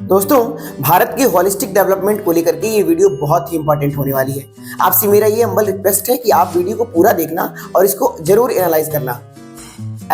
दोस्तों, भारत की holistic development को लेकर के ये वीडियो बहुत ही इंपॉर्टेंट होने वाली है। आपसे मेरा ये हम्बल रिक्वेस्ट है कि आप वीडियो को पूरा देखना और इसको जरूर एनालाइज करना।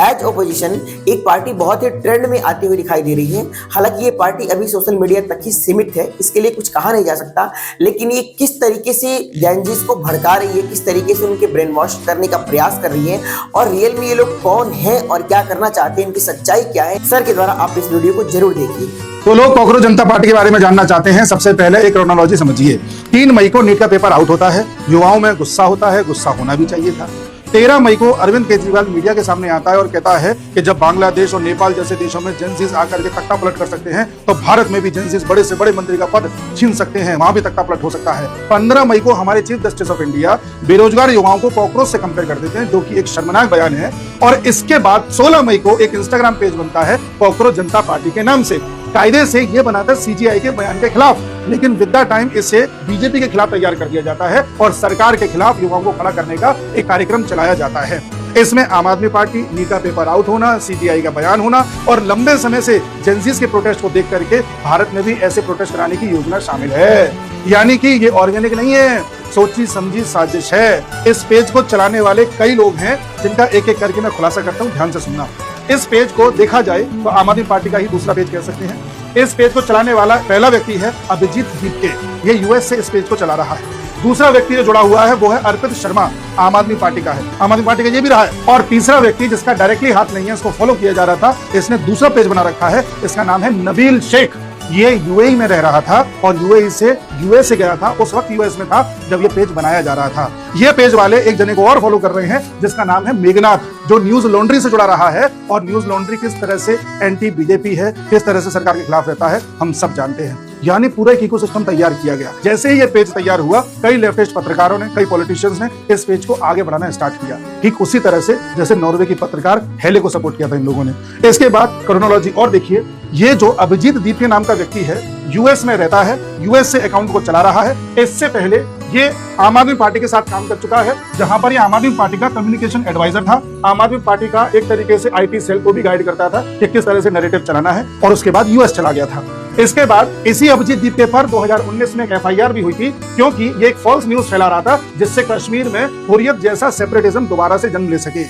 एज ओपोजिशन एक पार्टी बहुत ही ट्रेंड में आती हुई दिखाई दे रही है। हालांकि ये पार्टी अभी सोशल मीडिया तक ही सीमित है, इसके लिए कुछ कहा नहीं जा सकता, लेकिन ये किस तरीके से जेनजीज को भड़का रही है, किस तरीके से उनके ब्रेन वॉश करने का प्रयास कर रही है और रियल में ये लोग कौन है और क्या करना चाहते हैं, इनकी सच्चाई क्या है, सर के द्वारा आप इस वीडियो को जरूर देखिए। तो लोग कॉकरोच जनता पार्टी के बारे में जानना चाहते हैं। सबसे पहले एक क्रोनोलॉजी समझिए। 3 मई को नीट का पेपर आउट होता है, युवाओं में गुस्सा होता है, गुस्सा होना भी चाहिए था। 13 मई को अरविंद केजरीवाल मीडिया के सामने आता है और कहता है कि जब बांग्लादेश और नेपाल जैसे देशों में जेनजीज आकर के तख्ता पलट कर सकते हैं, तो भारत में भी जेनजीज बड़े से बड़े मंत्री का पद छीन सकते हैं, वहां भी तख्ता पलट हो सकता है। 15 मई को हमारे चीफ जस्टिस ऑफ इंडिया बेरोजगार युवाओं को कॉकरोच से कंपेयर कर देते हैं, जो कि एक शर्मनाक बयान है। और इसके बाद 16 मई को एक इंस्टाग्राम पेज बनता है कॉकरोच जनता पार्टी के नाम से। कायदे से ये बना था सीजीआई के बयान के खिलाफ, लेकिन विद द टाइम इसे बीजेपी के खिलाफ तैयार कर दिया जाता है और सरकार के खिलाफ युवाओं को खड़ा करने का एक कार्यक्रम चलाया जाता है। इसमें आम आदमी पार्टी, नीट का पेपर आउट होना, सीजीआई का बयान होना और लंबे समय से जेनजीज के प्रोटेस्ट को देख करके भारत में भी ऐसे प्रोटेस्ट कराने की योजना शामिल है। यानी कि ये ऑर्गेनिक नहीं है, सोची समझी साजिश है। इस पेज को चलाने वाले कई लोग हैं, जिनका एक एक करके मैं खुलासा करता हूँ, ध्यान से सुनना। इस पेज को देखा जाए तो आम आदमी पार्टी का ही दूसरा पेज कह सकते हैं। इस पेज को चलाने वाला पहला व्यक्ति है अभिजीत दीपके, ये यूएस से इस पेज को चला रहा है। दूसरा व्यक्ति जो जुड़ा हुआ है वो है अर्पित शर्मा, आम आदमी पार्टी का है, आम आदमी पार्टी का ये भी रहा है। और तीसरा व्यक्ति जिसका डायरेक्टली हाथ नहीं है, इसको फॉलो किया जा रहा था, इसने दूसरा पेज बना रखा है, इसका नाम है नबील शेख। ये यूएई में रह रहा था और यूएई से यूएस से गया था, उस वक्त यूएस में था जब ये पेज बनाया जा रहा था। ये पेज वाले एक जने को और फॉलो कर रहे हैं, जिसका नाम है मेघनाथ, जो न्यूज लॉन्ड्री से जुड़ा रहा है। और न्यूज लॉन्ड्री किस तरह से एंटी बीजेपी है, किस तरह से सरकार के खिलाफ रहता है, हम सब जानते हैं। यानी पूरा एक इकोसिस्टम तैयार किया गया। जैसे ही ये पेज तैयार हुआ, कई लेफ्टिस्ट पत्रकारों ने, कई पॉलिटिशियंस ने इस पेज को आगे बढ़ाना स्टार्ट किया, ठीक उसी तरह से जैसे नॉर्वे की पत्रकार हेले को सपोर्ट किया था इन लोगों ने। इसके बाद क्रोनोलॉजी और देखिए। ये जो अभिजीत दीपके नाम का व्यक्ति है, यूएस में रहता है, यूएस से अकाउंट को चला रहा है। इससे पहले ये आम आदमी पार्टी के साथ काम कर चुका है, जहां पर ये आम आदमी पार्टी का कम्युनिकेशन एडवाइजर था। आम आदमी पार्टी का एक तरीके से आईटी सेल को भी गाइड करता था कि किस तरह से नैरेटिव चलाना है। और उसके बाद यूएस चला गया था। इसके बाद इसी अभिजीत दीपके पर 2019 में एक एफआईआर भी हुई थी, क्योंकि ये एक फॉल्स न्यूज फैला रहा था, जिससे कश्मीर में हुर्रियत जैसा सेपरेटिज्म दोबारा से जन्म ले सके।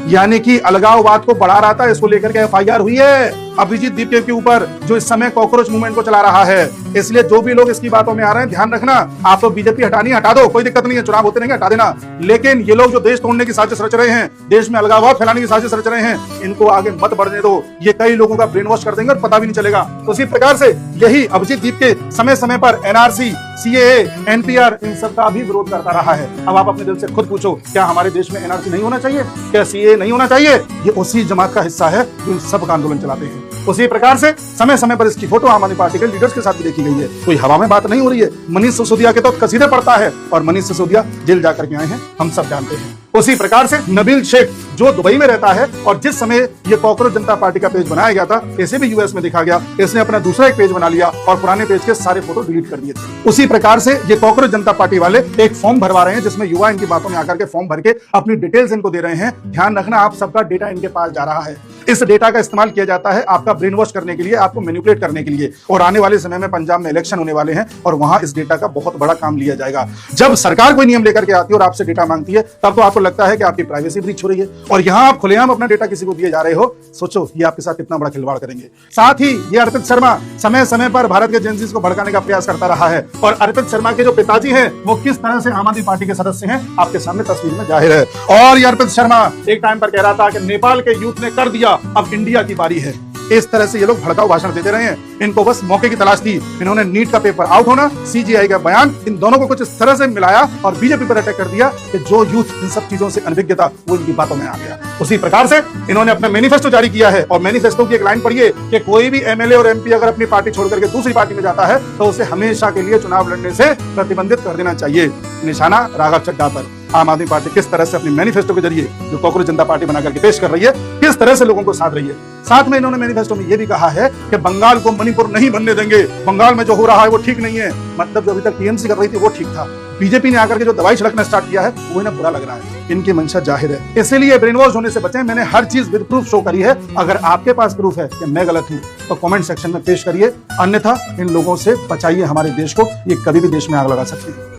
यानी कि अलगाववाद को बढ़ा रहा था, इसको लेकर के एफआईआर हुई है अभिजीत दीपके के ऊपर, जो इस समय कॉकरोच मूवमेंट को चला रहा है। इसलिए जो भी लोग इसकी बातों में आ रहे हैं, ध्यान रखना, आप तो बीजेपी हटानी हटा दो, कोई दिक्कत नहीं है, चुनाव होते रहेंगे, हटा देना। लेकिन ये लोग जो देश तोड़ने की साजिश रच रहे हैं, देश में अलगाववाद फैलाने की साजिश रच रहे हैं, इनको आगे मत बढ़ने दो। ये कई लोगों का ब्रेन वॉश कर देंगे और पता भी नहीं चलेगा। तो उसी प्रकार से यही अभिजीत दीपके समय समय पर एनआरसी, सीएए, एनपीआर, इन सब का भी विरोध करता रहा है। अब आप अपने दिल से खुद पूछो, क्या हमारे देश में एनआरसी नहीं होना चाहिए? क्या सीएए नहीं होना चाहिए? ये उसी जमात का हिस्सा है जो इन सब का आंदोलन चलाते हैं। उसी प्रकार से समय समय पर इसकी फोटो आम आदमी पार्टी के लीडर्स के साथ भी देखी गई है। कोई हवा में बात नहीं हो रही है। मनीष सिसोदिया के तो कसीदे पड़ता है और मनीष सिसोदिया जेल जाकर के आए हैं, हम सब जानते हैं। उसी प्रकार से नबील शेख, जो दुबई में रहता है और जिस समय ये कॉकरोच जनता पार्टी का पेज बनाया गया था, इसे भी यूएस में देखा गया, इसने अपना दूसरा एक पेज बना लिया और पुराने पेज के सारे फोटो डिलीट कर दिए थे। उसी प्रकार से ये कॉकरोच जनता पार्टी वाले एक फॉर्म भरवा रहे हैं, जिसमें युवा इनकी बातों में आकर के फॉर्म भर के अपनी डिटेल्स इनको दे रहे हैं। ध्यान रखना, आप सबका डेटा इनके पास जा रहा है। इस डेटा का इस्तेमाल किया जाता है आपका ब्रेन वॉश करने के लिए, आपको मैनिपुलेट करने के लिए। और आने वाले समय में पंजाब में इलेक्शन होने वाले हैं और वहां इस डेटा का बहुत बड़ा काम लिया जाएगा। जब सरकार कोई नियम लेकर के आती है और आपसे डेटा मांगती है, तब तो आपको लगता है कि आपकी प्राइवेसी ब्रीच हो रही है, और यहाँ आप खुलेआम अपना डेटा किसी को दिए जा रहे हो। सोचो ये आपके साथ कितना बड़ा खिलवाड़ करेंगे। साथ ही ये अर्पित शर्मा समय समय पर भारत के जेनजीज को भड़काने का प्रयास करता रहा है। और अर्पित शर्मा के जो पिताजी हैं, वो किस तरह से आम आदमी पार्टी के सदस्य हैं, आपके सामने तस्वीर में जाहिर है। और ये अर्पित शर्मा एक टाइम पर कह रहा था कि नेपाल के यूथ ने कर दिया, अब इंडिया की बारी है। इस तरह से ये लोग भड़काऊ भाषण देते रहे हैं। इनको बस मौके की तलाश थी। इन्होंने नीट का पेपर आउट होना, सीजीआई का बयान, इन दोनों को कुछ इस तरह से मिलाया और बीजेपी पर अटैक कर दिया कि जो यूथ इन सब चीजों से अनभिज्ञ था, वो इनकी बातों में आ गया। उसी प्रकार से इन्होंने अपना मैनिफेस्टो जारी किया है और मैनिफेस्टो की एक लाइन पढ़िए कि कोई भी एमएलए और एमपी अगर अपनी पार्टी छोड़ करके दूसरी पार्टी में जाता है, तो उसे हमेशा के लिए चुनाव लड़ने से प्रतिबंधित कर देना चाहिए। निशाना राघव चड्ढा पर। आम आदमी पार्टी किस तरह से अपनी मैनिफेस्टो के जरिए जो कॉकरोच जनता पार्टी बना करके पेश कर रही है, किस तरह से लोगों को साध रही है। साथ में इन्होंने मैनिफेस्टो में यह भी कहा है कि बंगाल को मणिपुर नहीं बनने देंगे, बंगाल में जो हो रहा है वो ठीक नहीं है। मतलब जो अभी तक टीएमसी कर रही थी वो ठीक था, बीजेपी ने आकर के जो दवाई छिड़कना स्टार्ट किया है वो इन्हें बुरा लग रहा है, इनकी मंशा जाहिर है। इसीलिए ब्रेन वॉश होने से बचें। मैंने हर चीज विद प्रूफ शो करी है। अगर आपके पास प्रूफ है कि मैं गलत हूं तो कमेंट सेक्शन में पेश करिए, अन्यथा इन लोगों से बचाइए हमारे देश को, ये कभी भी देश में आग लगा सकते हैं।